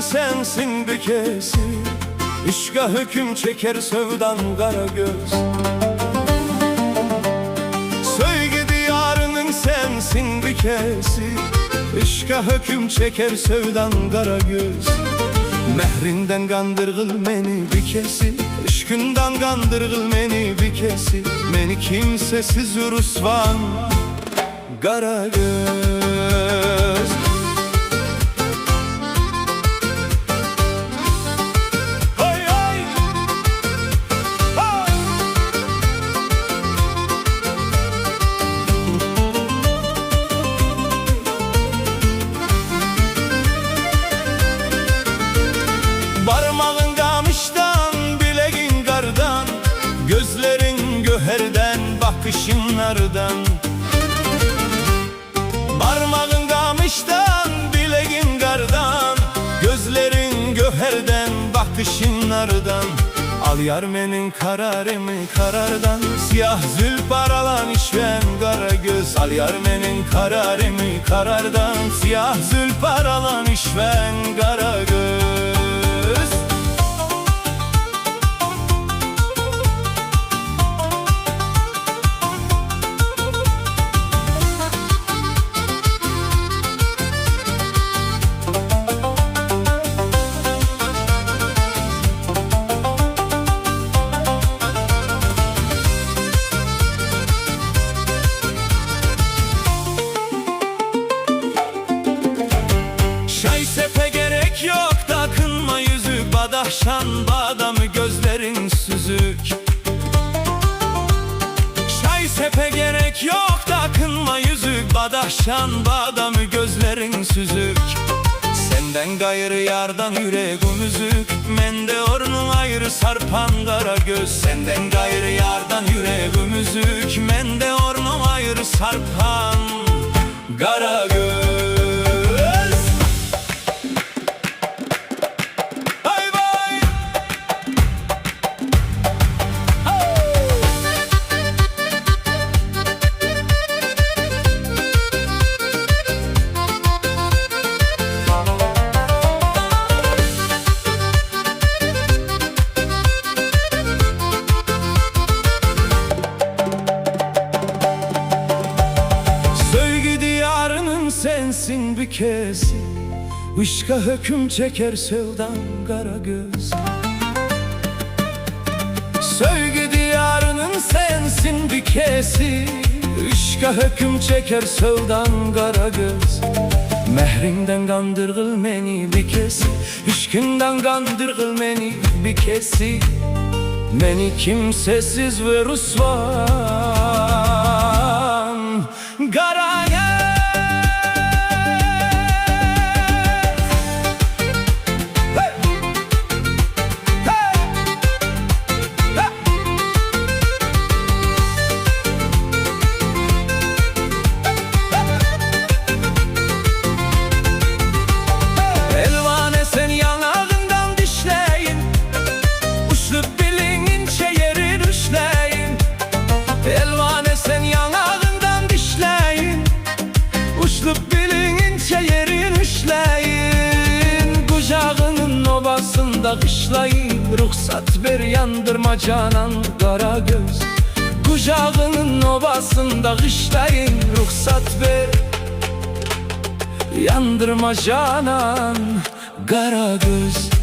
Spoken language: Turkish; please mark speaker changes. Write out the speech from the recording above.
Speaker 1: diyarının sensin bükesi, İşka hüküm çeker sevdan kara göz. Söyle diyarının sensin bükesi, İşka hüküm çeker sevdan kara göz. Mehrinden kandırgıl beni bükesi, İşkından kandırgıl beni bükesi, beni kimsesiz rusvan kara göz. Parmağın kamıştan, bileğin kardan, gözlerin göherden, bakışın nardan. Parmağın kamıştan, bileğin kardan, gözlerin göherden, bakışın nardan. Al yar benim kararımı karardan, siyah zülf aralan işven kara göz. Al yar benim kararımı karardan, siyah zülf aralan işven kara göz. Şay sepe gerek yok, takınma yüzük, badahşan badamı gözlerin süzük. Şay sepe gerek yok, takınma yüzük, badahşan badamı gözlerin süzük. Senden gayrı yardan yüreğim üzük, mende ornun ayrı sarpan kara göz. Senden gayrı yardan yüreğim üzük, mende ornun ayrı sarpan kara göz. Sensin bükesi, Işka hüküm çeker sevdan kara göz. Sevgi diyarının sensin bükesi, Işka hüküm çeker sevdan kara göz. Mehrinden kandırgıl beni bükesi, Işkından kandırgıl beni bükesi, beni kimsesiz ve rusvan kara göz. Kışlayın, ruhsat ver yandırma canan kara göz. Kucağının obasında kışlayın, ruhsat ver yandırma canan kara göz.